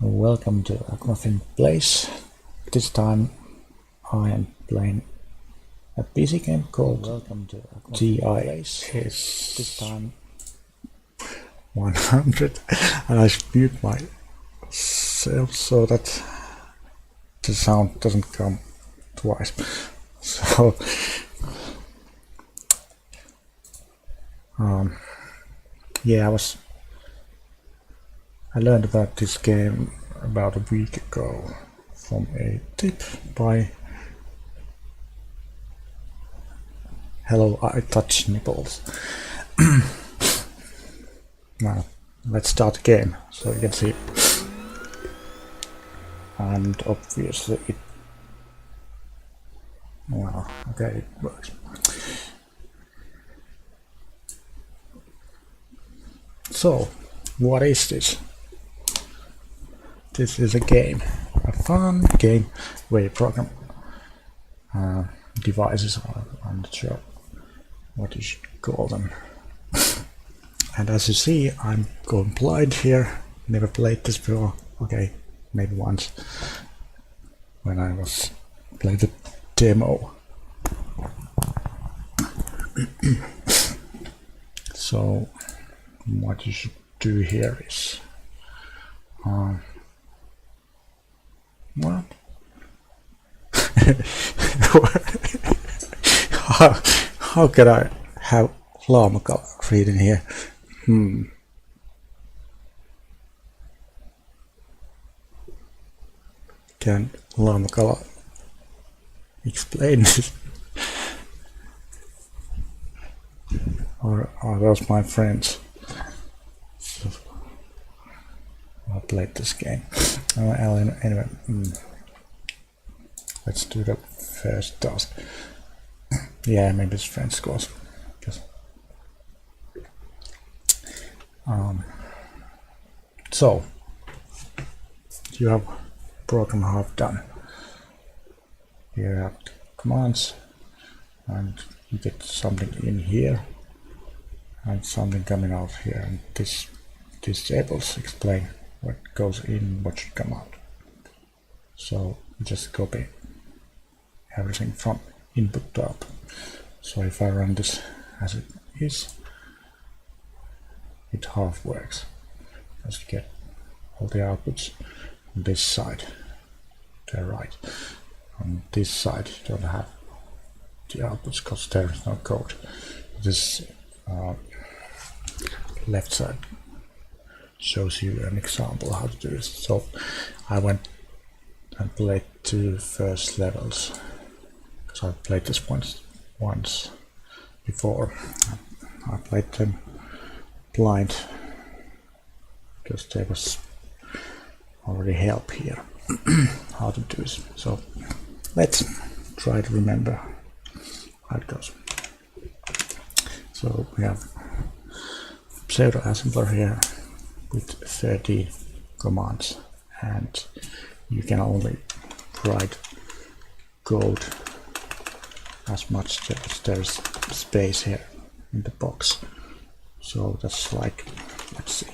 Welcome to AkmaFIN Place. This time I am playing a PC game called TIS-100 and I should mute myself so that the sound doesn't come twice. So yeah, I learned about this game about a week ago from a tip by Hello, I Touch Nipples. Now, let's start the game so you can see. And obviously it... Well, okay, it works. So, what is this? This is a game, a fun game where you program devices, I'm not sure what you should call them. And as you see, I'm going blind here, never played this before, okay, maybe once when I was playing the demo. So what you should do here is what? how can I have llama color reading here? Can llama color explain this? Or are those my friends? So, I played this game. Anyway, let's do the first task. Yeah, maybe it's French scores. So you have program half done. You have commands, and you get something in here and something coming out here, and these tables explain what goes in, what should come out. So just copy everything from input to output. So if I run this as it is, it half works. Just get all the outputs on this side to the right. On this side you don't have the outputs because there is no code. This left side shows you an example how to do this. So I went and played 2 first levels because I played this once before. I played them blind because there was already help here how to do this. So let's try to remember how it goes. So we have pseudo assembler here with 30 commands, and you can only write code as much as there's space here in the box. So that's like, let's see,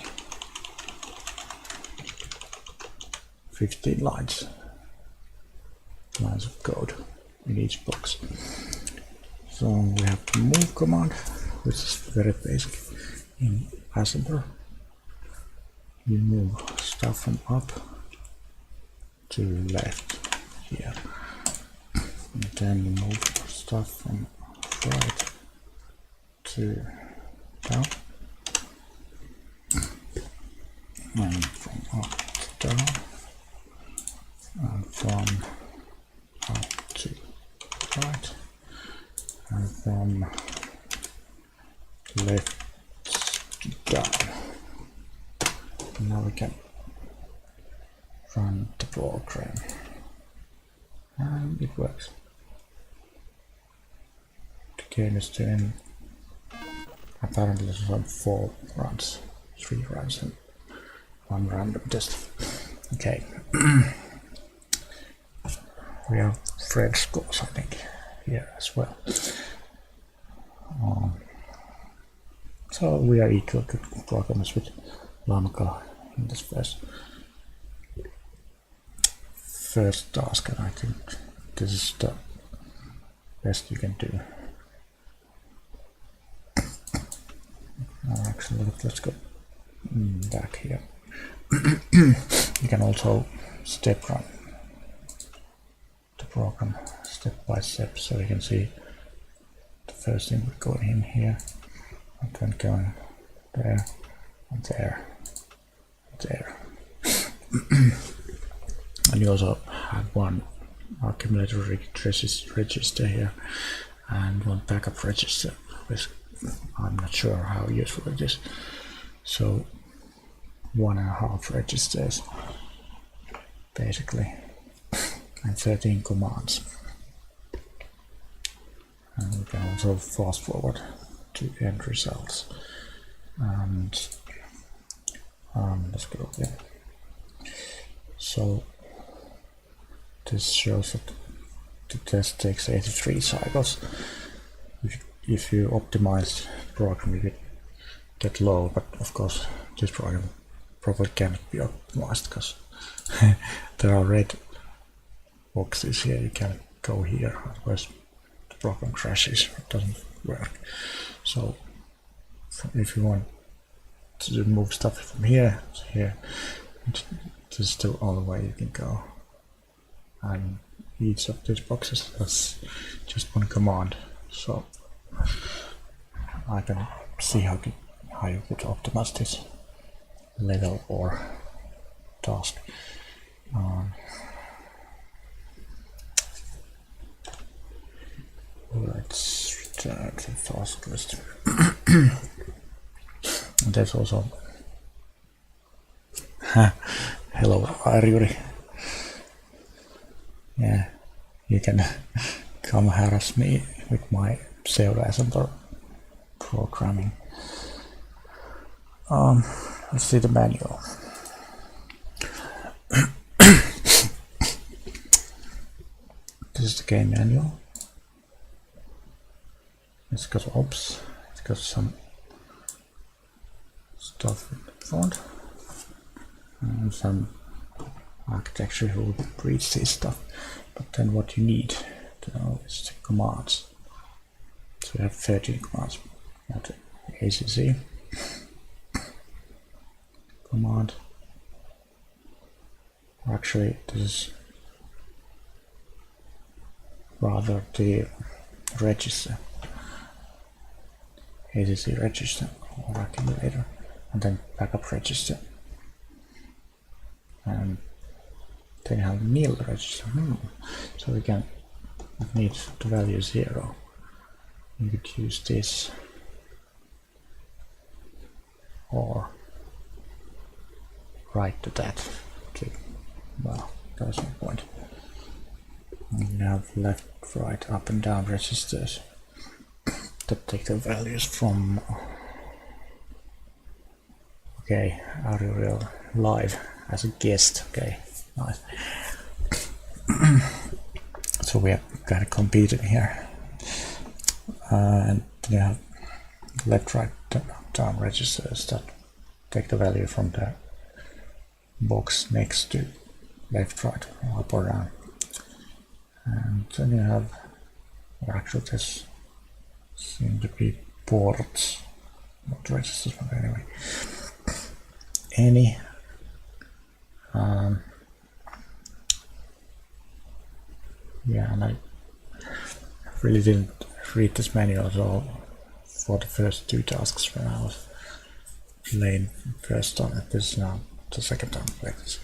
15 lines of code in each box. So we have the move command, which is very basic in assembler. You move stuff from up to left here, and then you move stuff from right to down, and from up to down, and from up to right, and from left to down. Now we can run the program, and it works. The game is doing apparently some 4 runs, 3 runs, and 1 random test. Okay. We have French scores, I think, here as well. So we are equal to programmers with llama color in this first first task, and I think this is the best you can do. Actually, let's go back here. You can also step run the program step by step, so you can see the first thing we're going in here, and then going there, and there, and there. And you also have one accumulator register here and one backup register, which I'm not sure how useful it is. So 1.5 registers basically, and 13 commands. And we can also fast forward to end results. And let's go again. So this shows that the test takes 83 cycles. If you optimize the program, you get low, but of course this program probably cannot be optimized because there are red boxes here. You can't go here, otherwise the program crashes, it doesn't work. So if you want to move stuff from here to here, this is the only way you can go. And each of these boxes has just one command, so I can see how you could optimize this level or task. Let's return to the task list. And there's also hello Yuri. Yeah, you can come harass me with my pseudo-assembler programming. Let's see the manual. This is the game manual. It's got it's got some stuff in the front and some architecture who reads this stuff. But then what you need to know is the commands. So we have 13 commands. Not ACC command. Actually, this is rather the register, ACC register or accumulator, and then backup register, and then you have nil register. So we can need the value 0. You could use this, or write to that. Well, there's no point. And you have left, right, up and down registers that take the values from. Okay, are you real live as a guest? Okay, nice. So we are kind of competing here. And then you have left, right, down registers that take the value from the box next to left, right, up or down. And then you have, or actually this seem to be ports, not registers, but anyway. Any yeah, and I really didn't read this manual at all for the first 2 tasks when I was playing first time. This is now the second time I play this.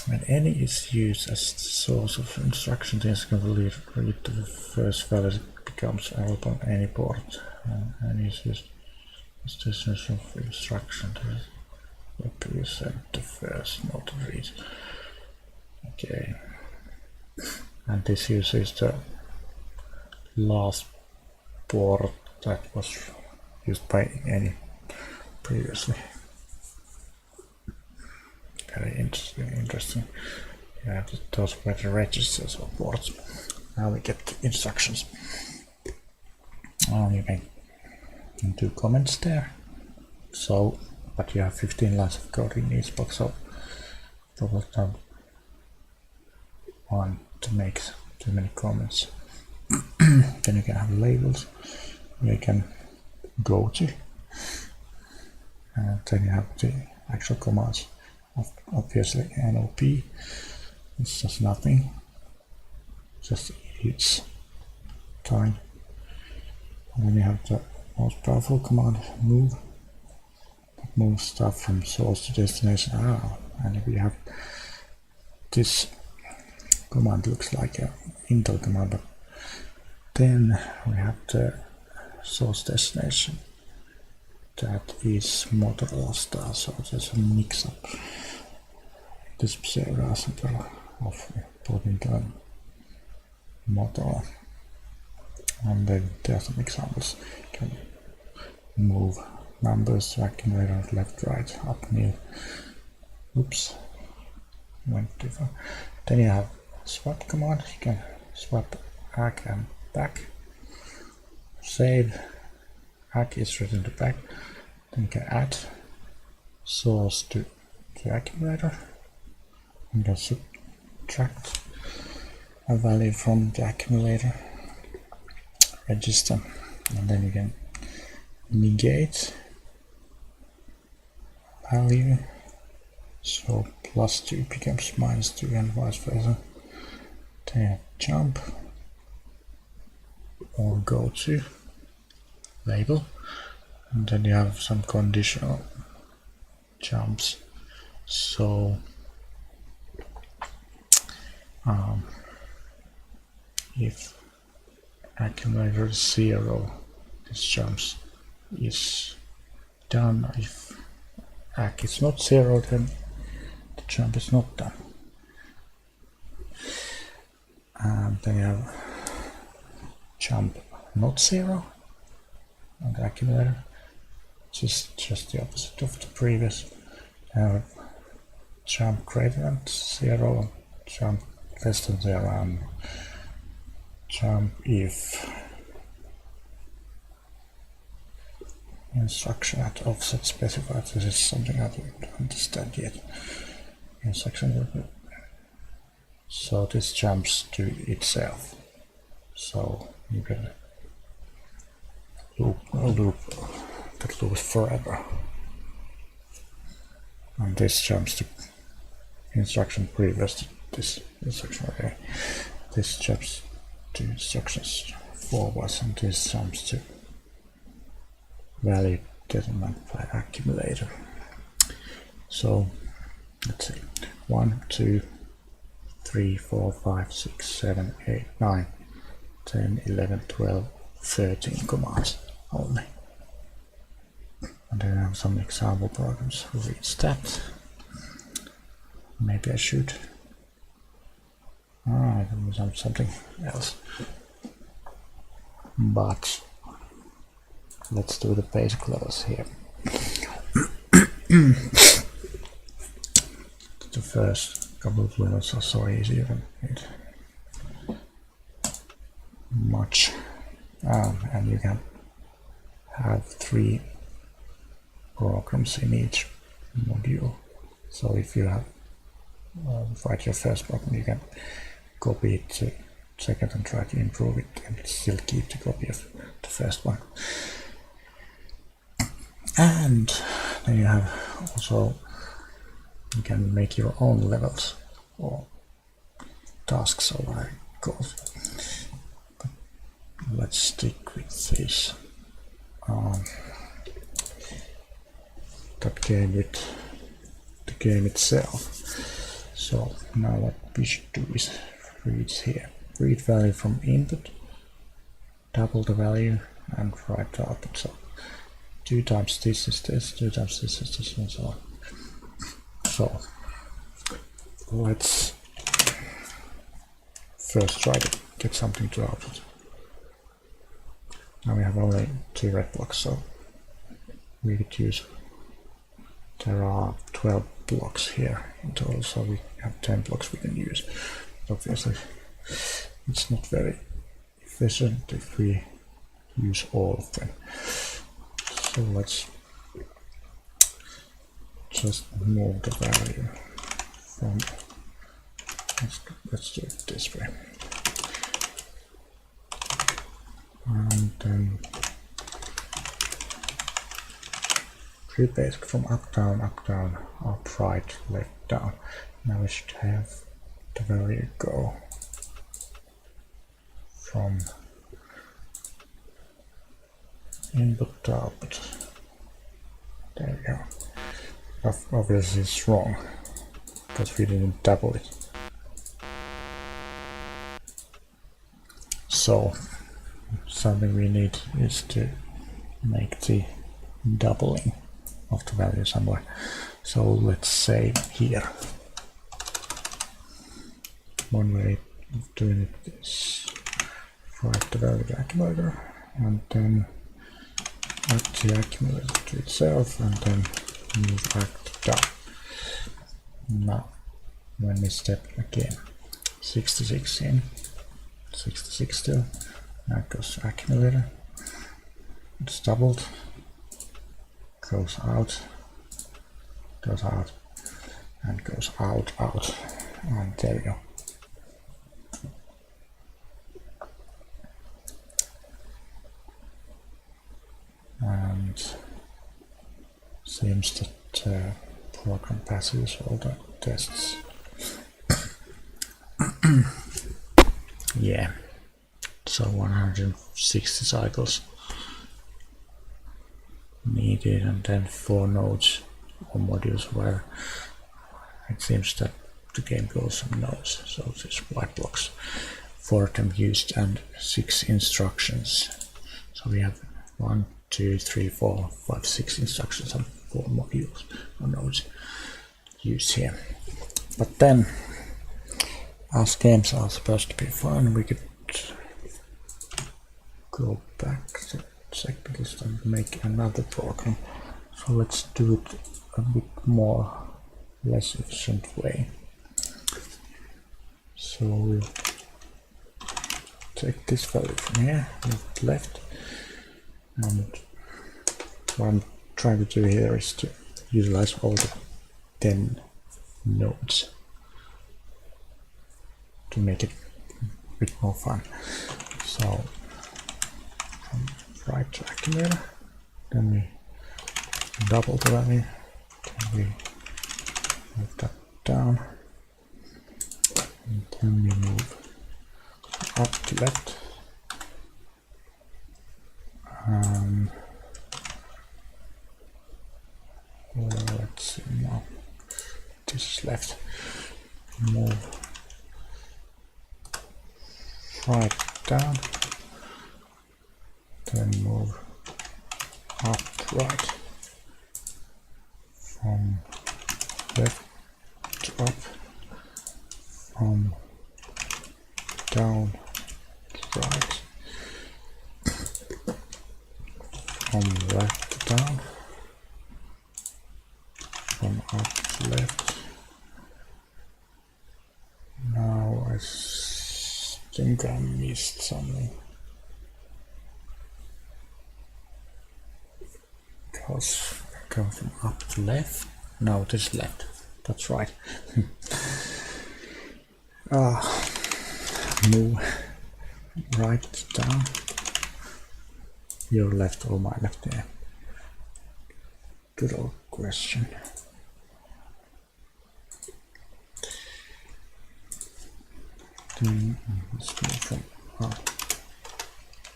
When any is used as the source of instruction, the executable read to the first value that becomes available on any port. And is used as the source of instruction that will be sent the first, not the read. Okay. And this uses the last port that was used by any previously. Very interesting. Yeah, those were the registers of ports. Now we get instructions. You can do comments there. So, but you have 15 lines of code in each box, so probably don't want to make too many comments. Then you can have labels where you can go to, and then you have the actual commands. Obviously NOP, it's just nothing, just each time. And then you have the most powerful command, move, that moves stuff from source to destination. And if you have this command, looks like an Intel command, but then we have the source destination. That is Motorola style, so there's a mix-up. This pseudo of put into Motorola. And then there are some examples. You can move numbers to accumulator left, right, up, nil. Oops, went too far. Then you have swap command. You can swap ACK and back. Save. ACK is written to back. Then you can add source to accumulator. You can subtract a value from the accumulator register, and then you can negate value, so +2 becomes -2 and vice versa. Then you have jump or go to label, and then you have some conditional jumps. So if accumulator 0, this jumps is done. If ACK is not 0, then the jump is not done. And then you have jump not 0 on the accumulator, which is just the opposite of the previous. Jump greater than 0, jump less than 0, and jump if instruction at offset specified. This is something I don't understand yet. Instruction, so this jumps to itself, so you can loop that loops forever, and this jumps to instruction previous to this instruction. Okay, this jumps to instructions forwards, and this jumps to value determined by accumulator. So let's see, 1, 2, 3, 4, 5, 6, 7, 8, 9, 10, 11, 12, 13 commands only. And then I have some example programs who reads that. Maybe I should. I can do something else. But let's do the basic levels here. The first couple of levels are so easy, you don't need much. And you can have 3 programs in each module. So if you have write your first program, you can copy it to second and try to improve it, and still keep the copy of the first one. And then you have also, you can make your own levels or tasks, or what I call it. But let's stick with this. That came with the game itself. So now what we should do is read here. Read value from input, double the value, and write the output. So 2 times this is this, 2 times this is this, and so on. So let's first try to get something to output. Now we have only 2 red blocks, so we could use, there are 12 blocks here in total, so we have 10 blocks we can use. But obviously it's not very efficient if we use all of them. So let's just move the value from let's do it this way. And then three basic from up, down, up, right, left, down. Now we should have the value go from input to output. There we go. Obviously it's wrong because we didn't double it. So something we need is to make the doubling of the value somewhere. So let's say here. One way of doing it is write the value to accumulator and then add the accumulator to itself and then move act down. Now when we step again 66 in, 66 still, that goes to accumulator, it's doubled, goes out, and goes out, and there we go. And seems that program passes all the tests. Yeah, so 160 cycles needed, and then 4 nodes or modules where it seems that the game goes on nodes. So there's white blocks, 4 of them used, and 6 instructions. So we have 1, 2, 3, 4, 5, 6 instructions and 4 modules or nodes used here. But then, as games are supposed to be fun, we could go back to segments and make another program. So let's do it a bit more less efficient way. So we'll take this value from here, move it left, and what I'm trying to do here is to utilize all the 10 nodes to make it a bit more fun. So from right to accumulator, then we double the value, then we move that down, and then we move up to left, let's see now, this is left, move right down, then move up right, from left to up, from down to right, from left to down, from up to left. Now I think I missed something, because I go from up to left. No, this is left. That's right. Move right down. Your left or my left? Yeah. Good old question. Then let's move from up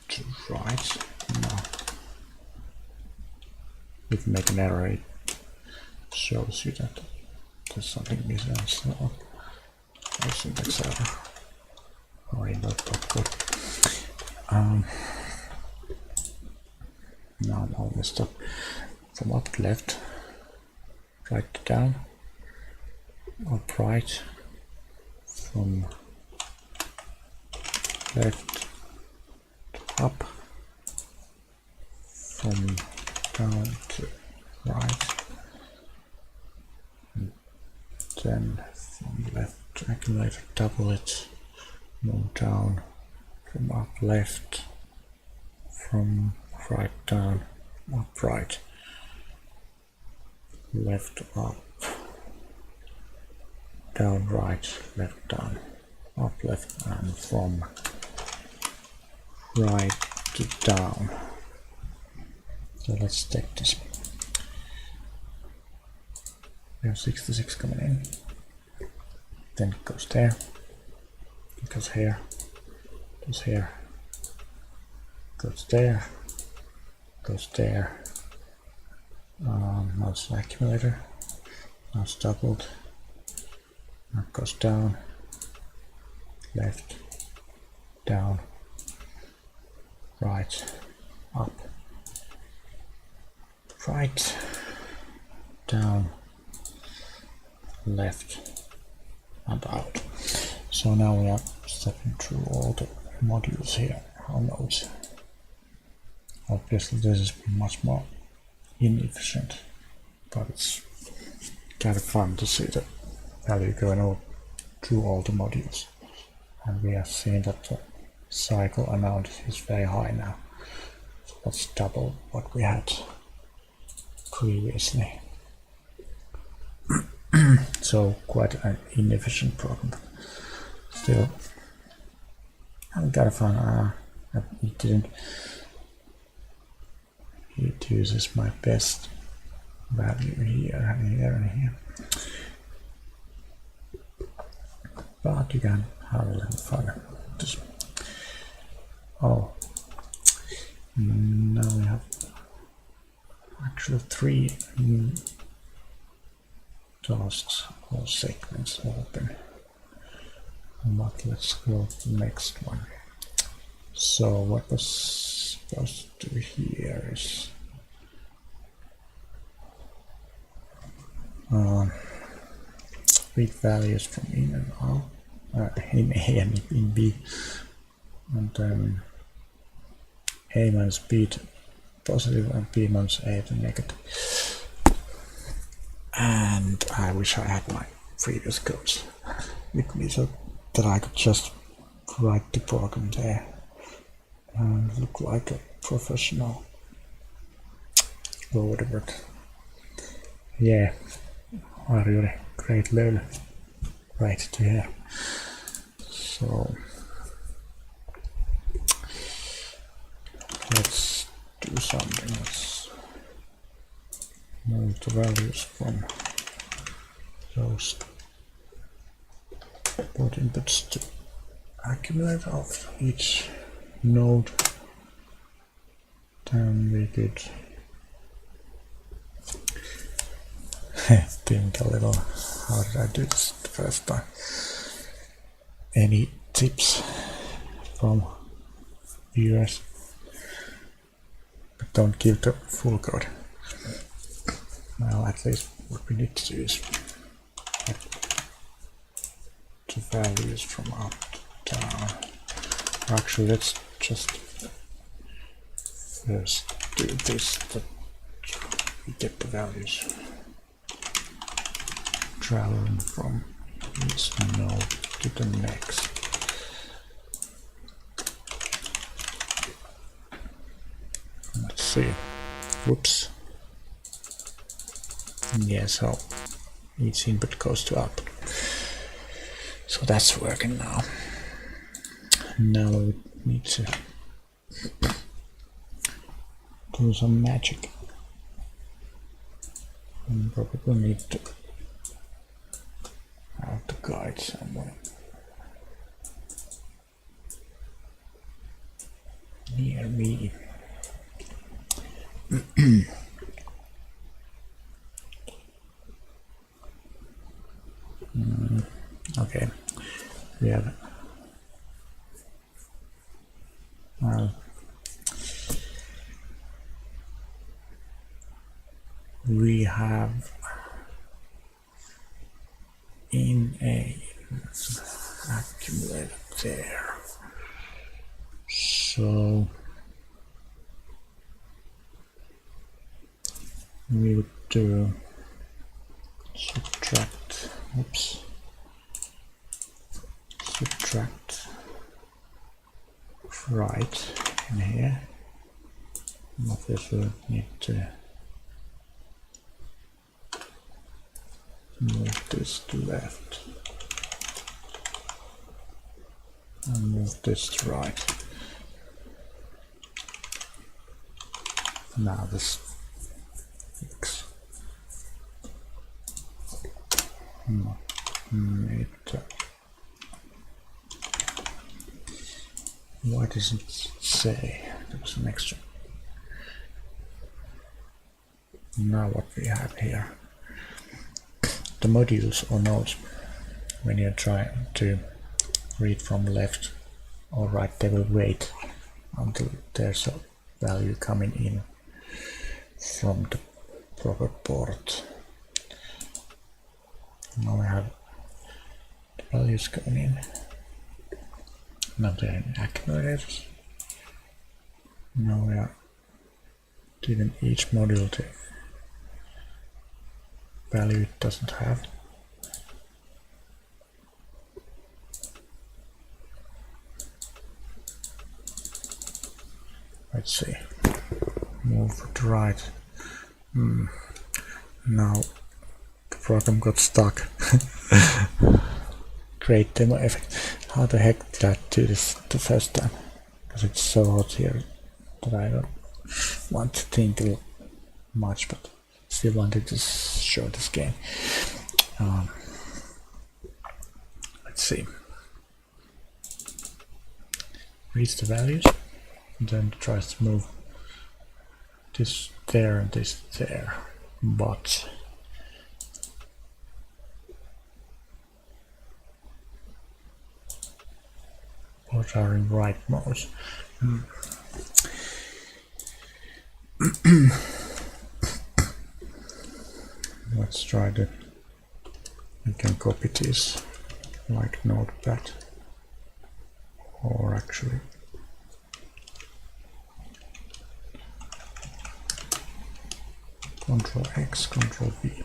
to right. Now, if you make an error, it shows you that there's something missing. So, I syntax error. Or in that code. Now I'm all messed up. From up to left, right to down, up right, from left to up, from down to right, and then from left to accumulator, double it, move down, from up left, from right down, up right, left up, down, right, left, down, up, left, and from right to down. So let's take this. We have 66 coming in, then it goes there, it goes here, goes here, goes there, goes there. Now it's an accumulator, now it's doubled, now it goes down, left, down, right, up, right, down, left, and out. So now we are stepping through all the modules here, our nodes. Obviously this is much more inefficient, but it's kind of fun to see the value going through all the modules. And we have seen that the cycle amount is very high now. So that's double what we had previously. So quite an inefficient program, but still I'm kind of fun. It uses my best value here and here and here, but you can have a little fun. Oh, now we have actually 3 new tasks or segments open, but let's go to the next one. So what was supposed to be here is read values from in and out, in A and in B, and then A minus B to positive and B minus A to negative. And I wish I had my previous codes with me so that I could just write the program there and look like a professional coder, but yeah, I really great learner right to here. So let's do something. Let's move the values from those both inputs to accumulator of each node. Then we could think a little, how did I do this the first time? Any tips from viewers? But don't give the full code. Well, at least what we need to do is the values from up to down. Actually, let's just first do this, that we get the values traveling from each node to the next. Let's see. Whoops. Yeah, so each input goes to output. So that's working now. Now we need to do some magic. And probably need to have the guide somewhere near me. Okay, we have we have in a accumulator there, so we would do subtract, oops, subtract right in here. Obviously need to move this to left. and move this to right. Now this fix. Why doesn't it say there was an extra? Now what we have here, the modules or nodes, when you're trying to read from left or right, they will wait until there's a value coming in from the proper port. Now we have the values going in. Now they're in accumulators. Now we are giving each module the value it doesn't have. Let's see. Move to right. Now the program got stuck. Great demo effect. How the heck did I do this the first time? Because it's so hot here that I don't want to think much, but still wanted to show this game. Let's see. Reads the values, and then tries to move this there and this there, but both are in right modes. Let's try to, we can copy this like Notepad, or actually Control X, Control V.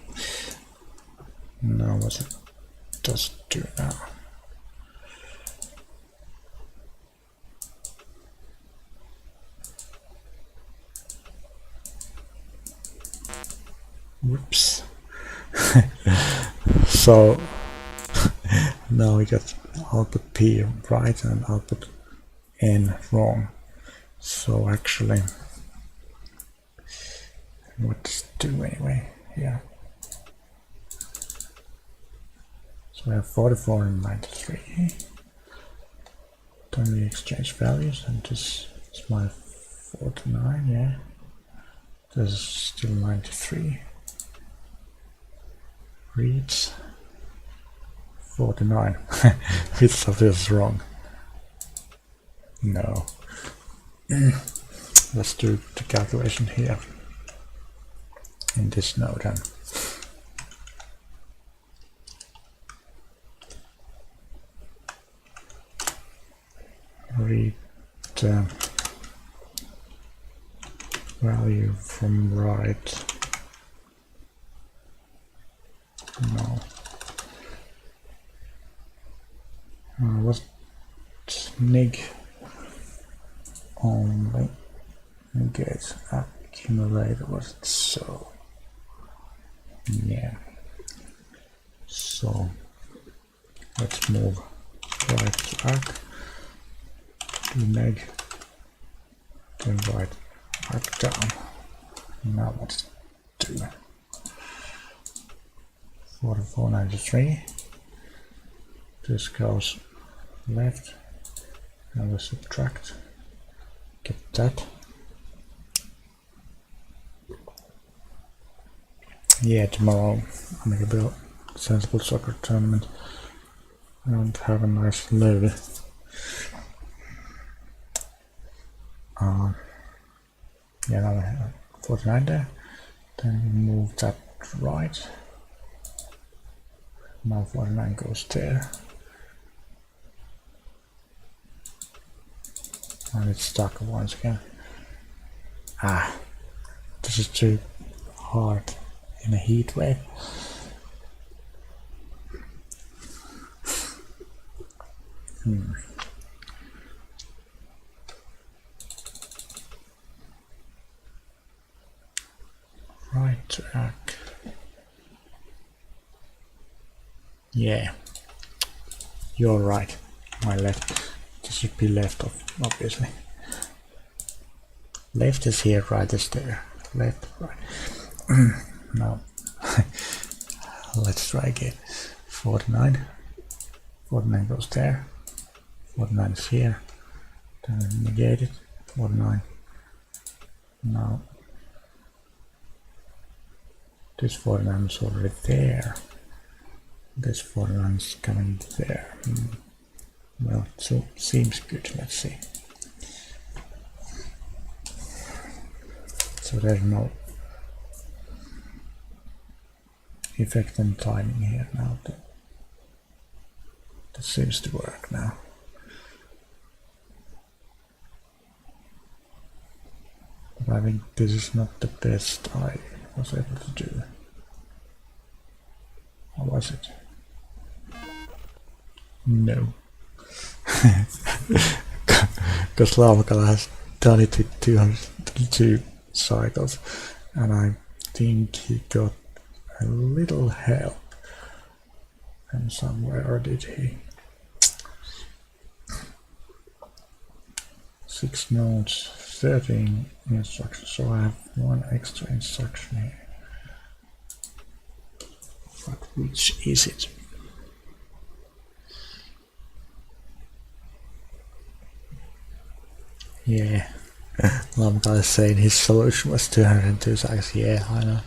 Now what it does do now. Whoops. So now we got output P right and output N wrong. So actually, what does it do anyway? Yeah. So we have 44 and 93. Then we exchange values, and this is my 49, yeah. This is still 93. Reads 49. Which of this is wrong? No. Let's do the calculation here in this node then. Read the value from right. No. What nig only gets accumulator? Was it so? Yeah. So let's move right to arc, do neg, then right arc down. Now what's it do? 4493. This goes left, and we subtract. Get that. Yeah, tomorrow I make a bit of sensible soccer tournament and have a nice load. Yeah, now we have 49 there. Then we move that right. Now 49 goes there. And it's stuck once again. This is too hard in a heat wave. Right track. Yeah, you're right. My left. This should be left, obviously. Left is here, right is there. Left, right. Now, let's try again. 49. 49 goes there. 49 is here. Then negate it. 49. Now, this 49 is already there. This 49 is coming there. Well, so seems good. Let's see. So there's no effect on timing here now. That seems to work now. But I think this is not the best I was able to do. Or was it? No. Because Lavakala has done it with 202 cycles, and I think he got a little help from somewhere, or did he? 6 nodes, 13 instructions, so I have one extra instruction here. But which is it? Yeah, Lamka is saying his solution was 202 cycles. Yeah, I know,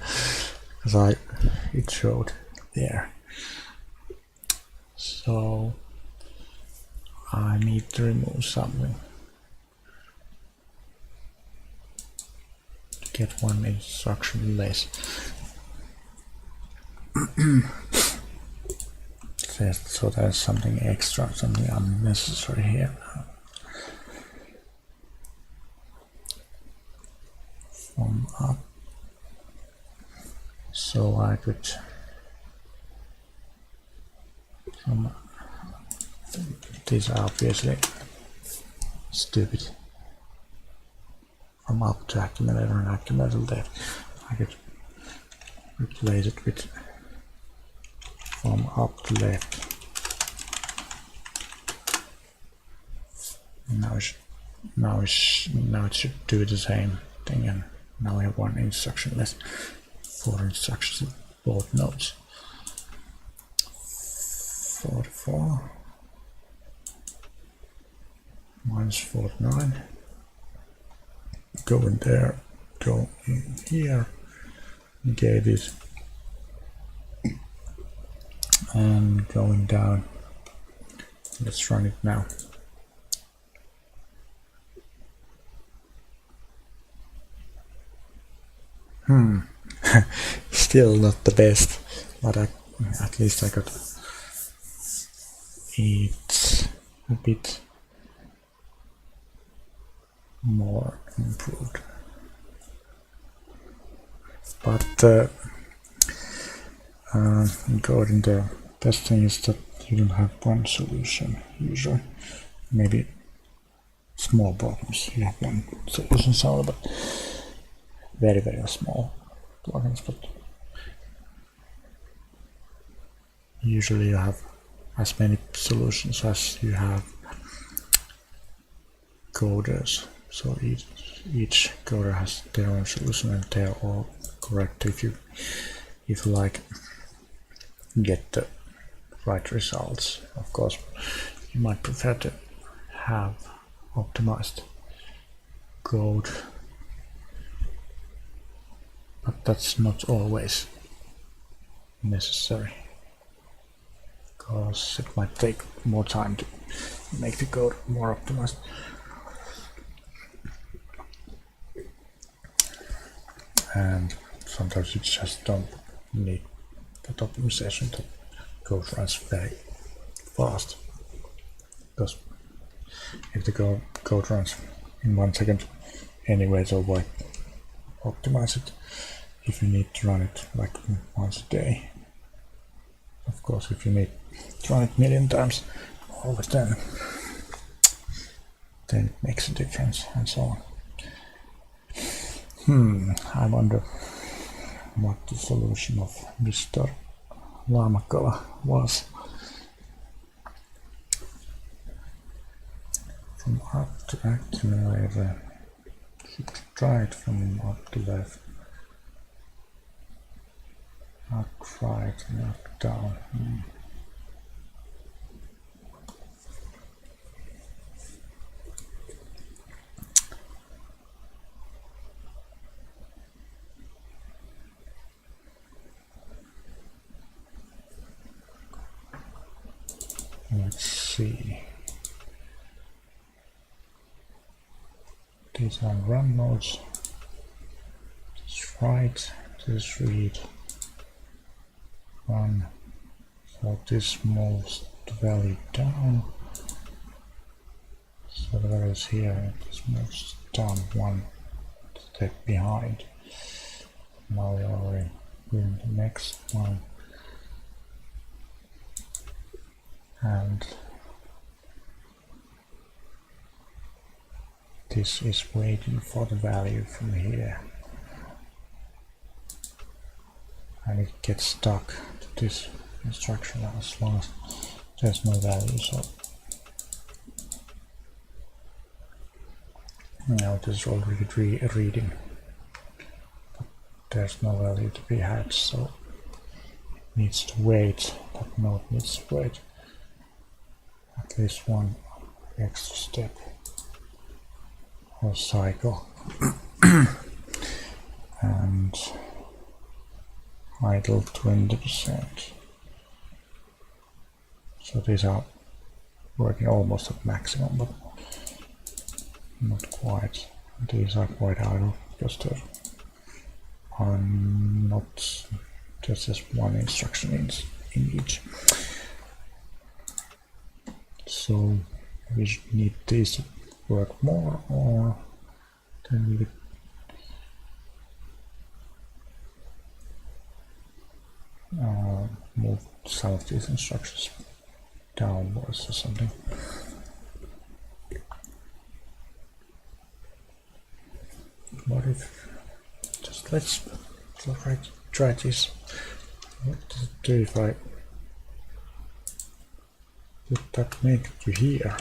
because it showed there. So I need to remove something to get one instruction less. So there's something extra, something unnecessary here. From up, so I could these are obviously stupid. From up to accumulator and accumulator left, I could replace it with from up to left. Now it should do the same thing, and now we have one instruction less. 4 instructions in both nodes. 44 minus 49. Go in there, go in here, negate it, and going down. Let's run it now. Still not the best, but at least I got it a bit more improved. But regarding the best thing is that you don't have one solution usually. Maybe small problems you have one solution solved, but very small problems. But usually you have as many solutions as you have coders. So each coder has their own solution, and they're all correct if you like get the right results. Of course, you might prefer to have optimized code, but that's not always necessary, because it might take more time to make the code more optimized. And sometimes you just don't need that optimization to code runs very fast, because if the code runs in 1 second anyway, so why optimize it if you need to run it like once a day? Of course, if you need to run it a million times all the time, then it makes a difference, and so on. I wonder what the solution of Mr. Lamakala was. from up to accumulator. Should try it from up to left. Up right and up down. Let's see. These are run nodes. This write, this read, run. So this moves the value down. So the value is here. This moves down one step behind. Now we are already doing the next one. And this is waiting for the value from here, and it gets stuck to this instruction as long as there's no value. So now it is already reading, but there's no value to be had, so it needs to wait. That node needs to wait at least one extra step or cycle. And idle 20%. So these are working almost at maximum, but not quite. These are quite idle because there are not just one instruction in each. So we need these to work more, or then we would move some of these instructions downwards or something. What if just let's try this. What does it do if I put that make to here?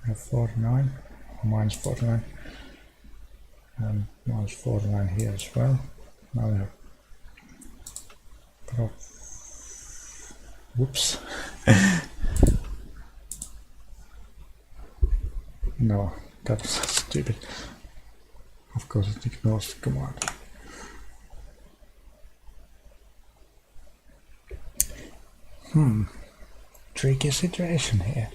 I have 49 or minus 49 and minus 49 here as well. Now we have whoops. No, that was stupid. Of course it ignores the command. Tricky situation here.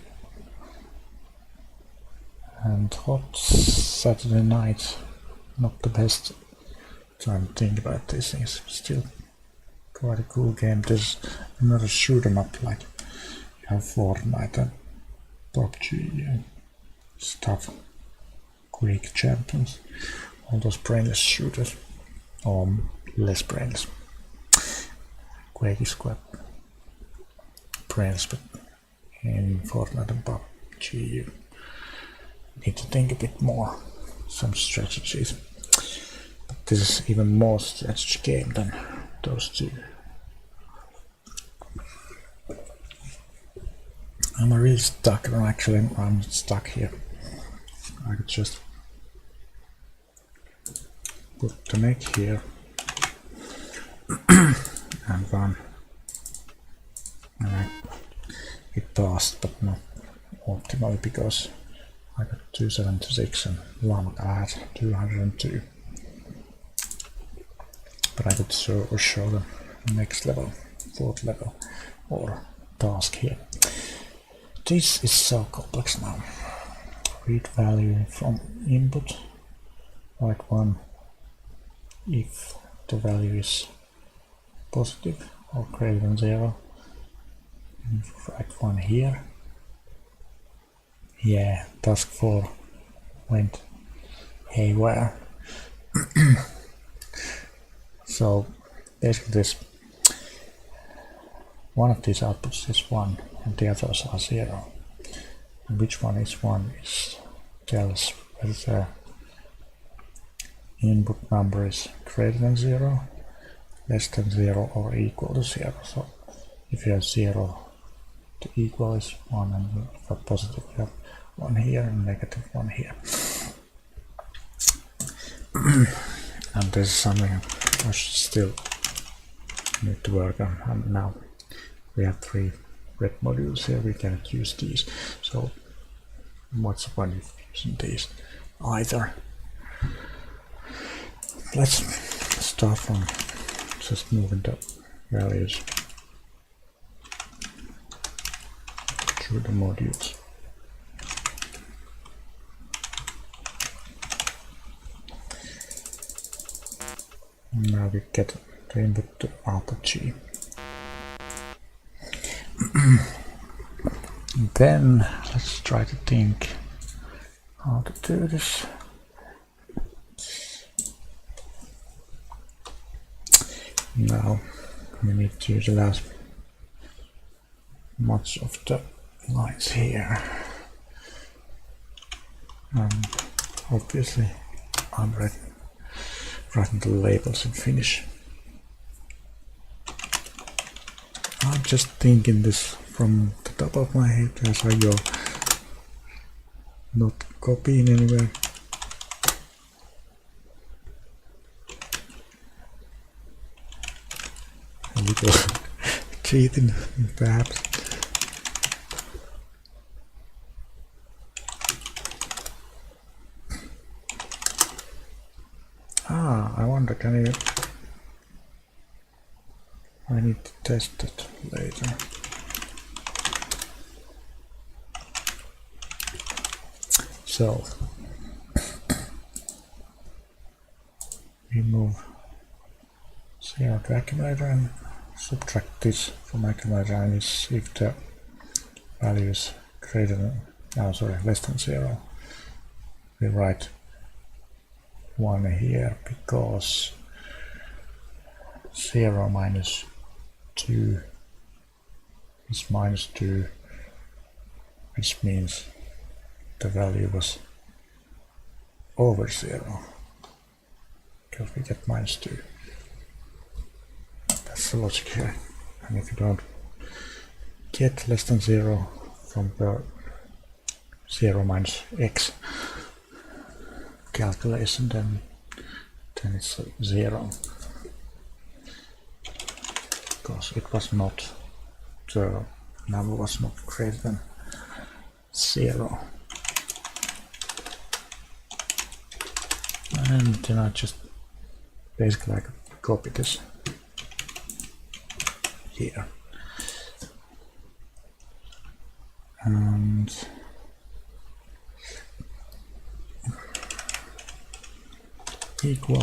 And hot Saturday night, not the best time to think about these things. Still quite a cool game. There's another shoot 'em up, like you have Fortnite and PUBG and stuff. Quake Champions, all those brainless shooters, or less brainless. Quake is quite brainless, but in Fortnite and PUBG you need to think a bit more, some strategies. But this is even more strategy game than those two. I'm really stuck, or actually I'm stuck here. I could just put the neck here and run. And it passed, but not optimally because I got 276 and Llama had 202. But I could show the next level, fourth level, or task here. This is so complex now. Read value from input, write one if the value is positive or greater than 0. And write one here. Yeah, task 4 went haywire. So basically this one of these outputs is 1 and the others are 0. And which one is 1 tells whether the input number is greater than 0, less than 0, or equal to 0. So if you have 0, the equal is 1, and for positive you have 1 here and negative 1 here. And this is something I should still need to work on. And now we have 3 red modules here, we cannot use these. So what's the point of using these either? Let's start from just moving the values through the modules. Now we get the input to output G. Then let's try to think how to do this. Now we need to utilize much of the lines here, and obviously I'm writing the labels in Finnish. I'm just thinking this from the top of my head as I go, not copying anywhere. A little cheating, perhaps. I wonder, can you... I need to test it later. So we move 0 to accumulator and subtract this from accumulator, and see if the value is greater than, less than 0. We write 1 here because 0 minus 2 is minus 2, which means the value was over 0 because we get minus 2. That's the logic here. And if you don't get less than 0 from the 0 minus x calculation, then it's 0, because it was not, the number was not greater than 0. And then I just basically copy this here, and equal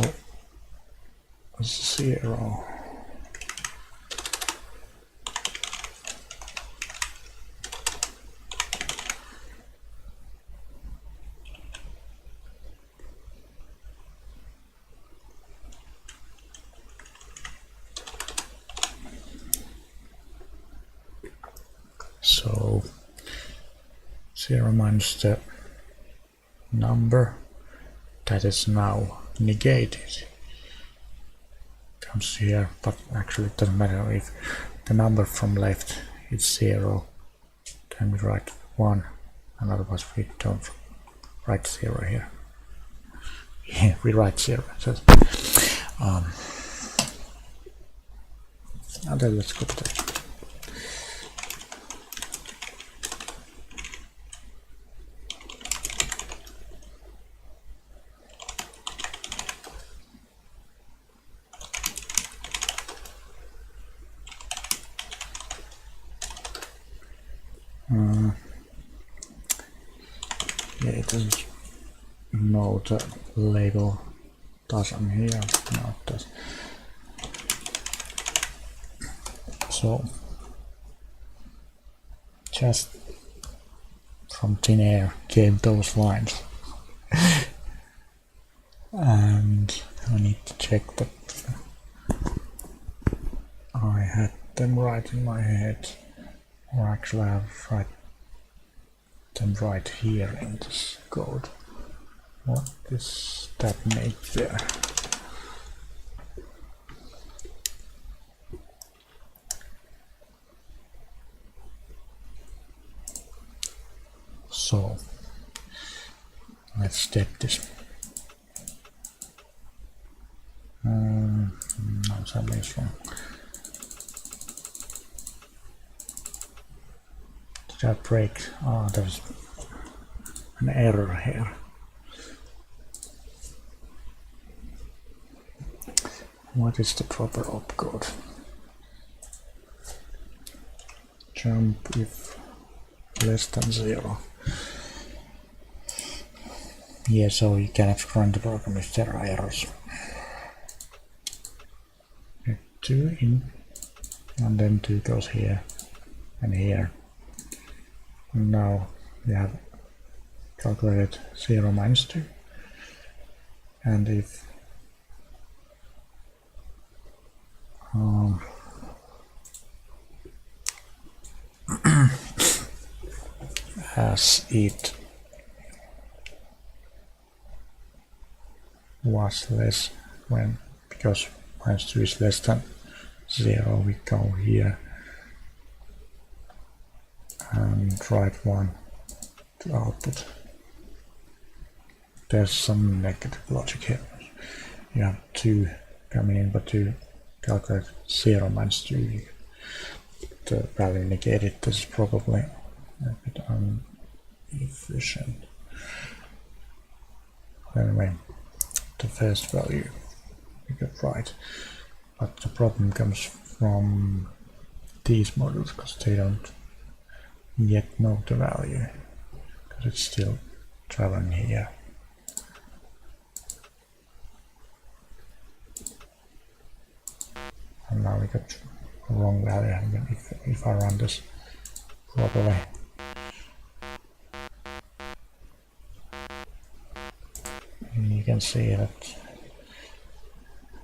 0. So 0 minus the number that is now negated comes here, but actually it doesn't matter. If the number from left is 0, then we write 1, and otherwise we don't write 0 here. Yeah, we write 0. So, and then let's go to that. Yeah, it doesn't know the label doesn't here. No, it does. So just from thin air came those lines. And I need to check that I had them right in my head, or actually I have them right here in this code. What is that make there? step this. No, something's wrong. Did I break? Oh, there's an error here. What is the proper opcode? Jump if less than 0. Yeah, so you cannot run the program if there are errors. 2 in, and then 2 goes here and here. And now we have calculated 0 minus 2. And if as it was less when, because minus 2 is less than 0, we go here and write 1 to output. There's some negative logic here. You have 2 coming in, but to calculate 0 minus 2, the value negated. This is probably a bit inefficient. Anyway, the first value we got right, but the problem comes from these models because they don't yet know the value, because it's still traveling here. And now we got a wrong value, and if I run this properly, you can see that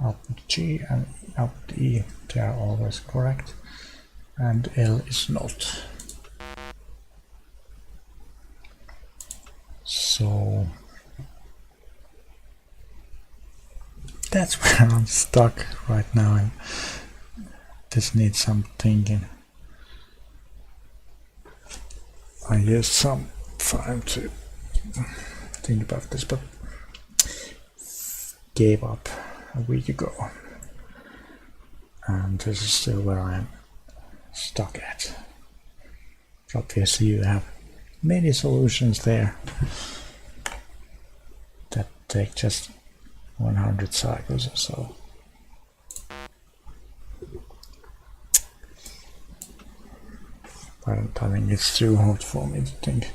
output G and output E, they are always correct, and L is not. So that's where I'm stuck right now, and this needs some thinking. I used some time to think about this, but gave up a week ago, and this is still where I am stuck at. Obviously you have many solutions there that take just 100 cycles or so. I don't think it's too hard for me to think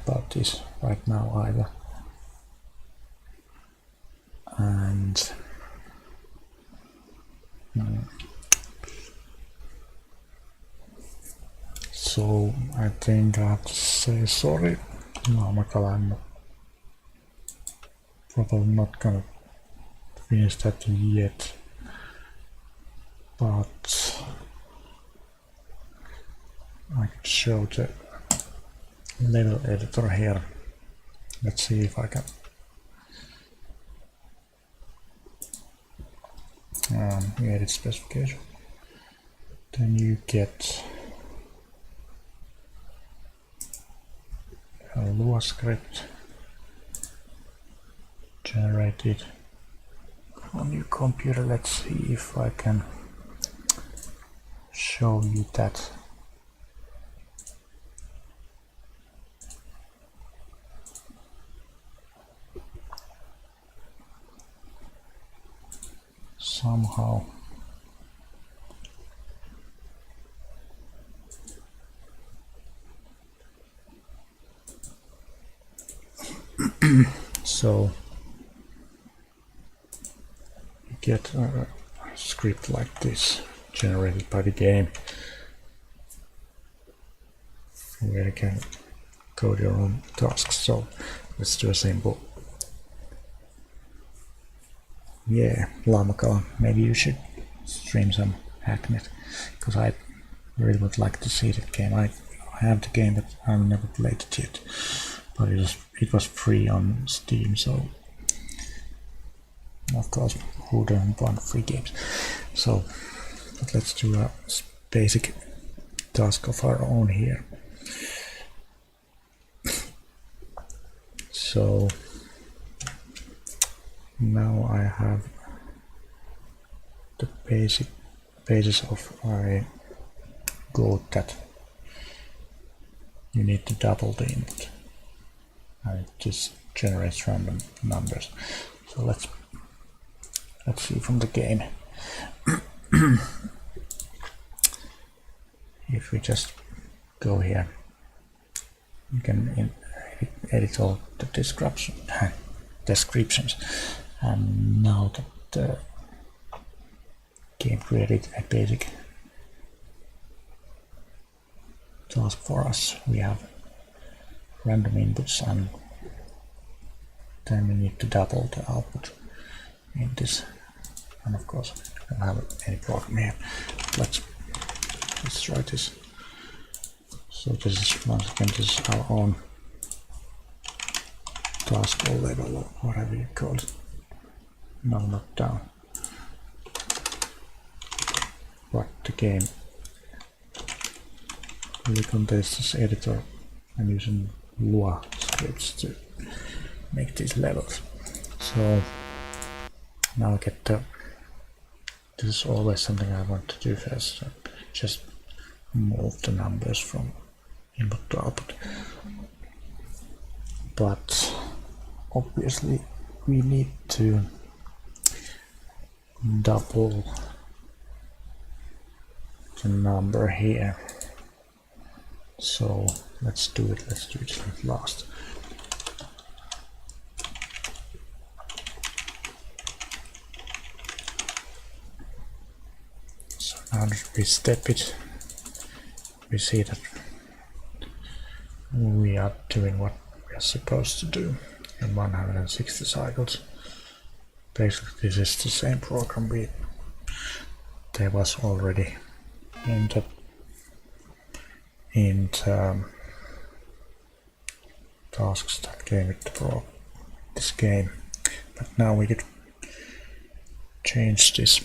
about this right now either. And so I think I have to say sorry. No, I'm probably not gonna finish that yet, but I could show the level editor here. Let's see if I can edit specification. Then you get a Lua script generated on your computer. Let's see if I can show you that. Somehow. So you get a script like this generated by the game, where you can code your own tasks. So let's do a simple. Yeah, Llamakala, maybe you should stream some Hacknet, because I really would like to see that game. I have the game, but I've never played it yet. But it was free on Steam, so of course, who doesn't want free games? So, but let's do a basic task of our own here. So now I have the basis of I code that you need to double the input, and it just generates random numbers. So let's see from the game. If we just go here, you can edit all the descriptions, and now that the game created a basic task for us, we have random inputs, and then we need to double the output in this. And of course, I don't have any program here. Let's try this. So this is, once again, this is our own task or level or whatever you call it. No, not down. But the game really contains this editor. I'm using Lua scripts to make these levels. So now I get the, this is always something I want to do first. So just move the numbers from input to output. But obviously we need to double the number here. So let's do it last. So now that we step it, we see that we are doing what we are supposed to do in 160 cycles. Basically this is the same program there was already in the tasks that came with this game, but now we could change this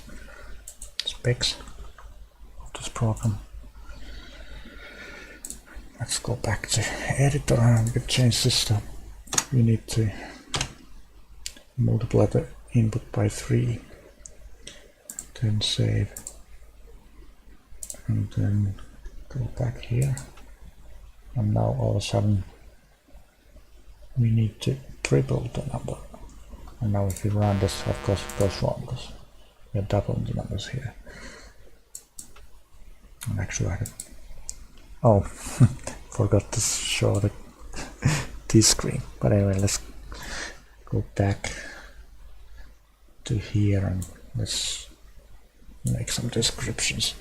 specs of this program. Let's go back to editor and we could change this stuff. We need to multiply the input by 3, then save, and then go back here, and now all of a sudden we need to triple the number. And now if we run this, of course it goes wrong because we are doubling the numbers here. And actually forgot to show the TIS screen. But anyway, let's go back to here and let's make some descriptions.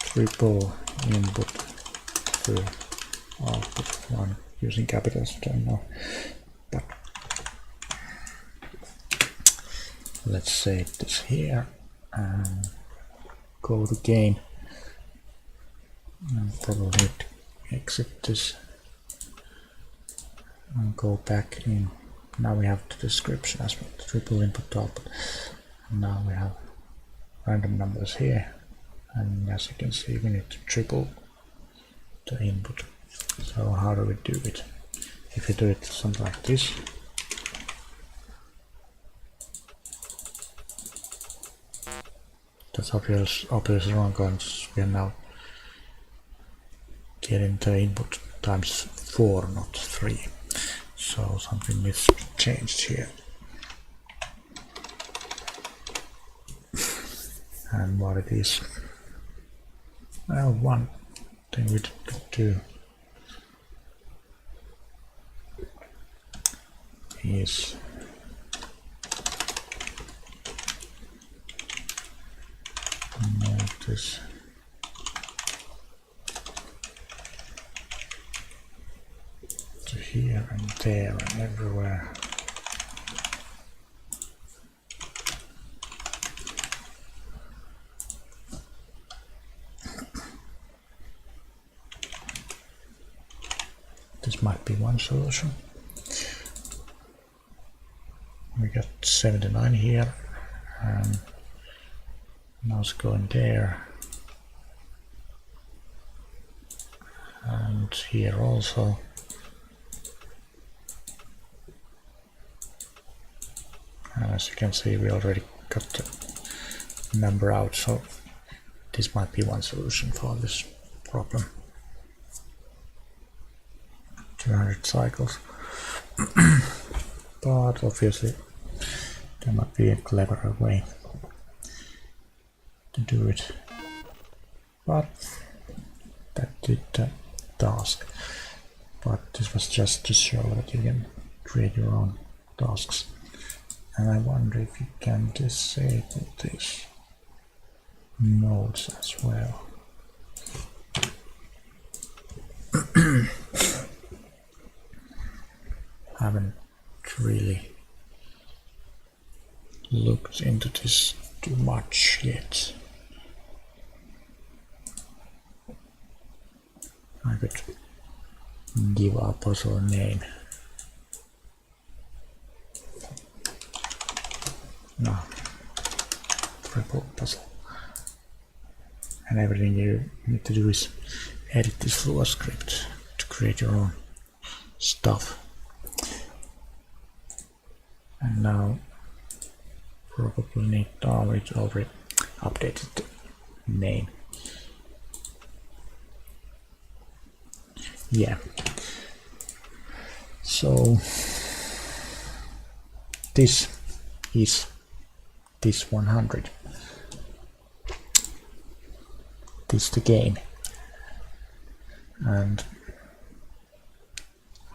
Triple input to output 1 using capitals, don't know, but let's save this here and go to game, and probably need to exit this and go back in. Now we have the description as well, triple input to output, and now we have random numbers here, and as you can see we need to triple the input. So how do we do it? If you do it something like this, that's obviously wrong because we are now getting the input times 4, not 3. So something needs to be changed here. And what it is? Well, one thing we could do is move this to here and there and everywhere. This might be one solution. We got 79 here, and now it's going there, and here also. And as you can see, we already got the number out, so this might be one solution for this problem. 200 cycles. But obviously there might be a cleverer way to do it. But that did the task. But this was just to show that you can create your own tasks. And I wonder if you can disable these nodes as well. Haven't really looked into this too much yet. I could give our puzzle a name. No, triple puzzle. And everything you need to do is edit this Lua script to create your own stuff. And now probably need it already updated the name. Yeah. So this is TIS-100. This is the game, and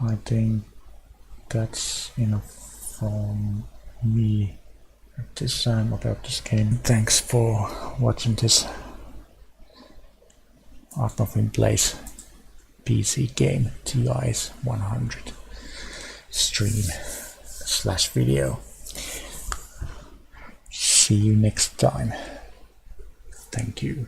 I think that's enough from me at this time about this game. Thanks for watching this AkmaFIN Plays PC game TIS-100 stream/video. See you next time. Thank you.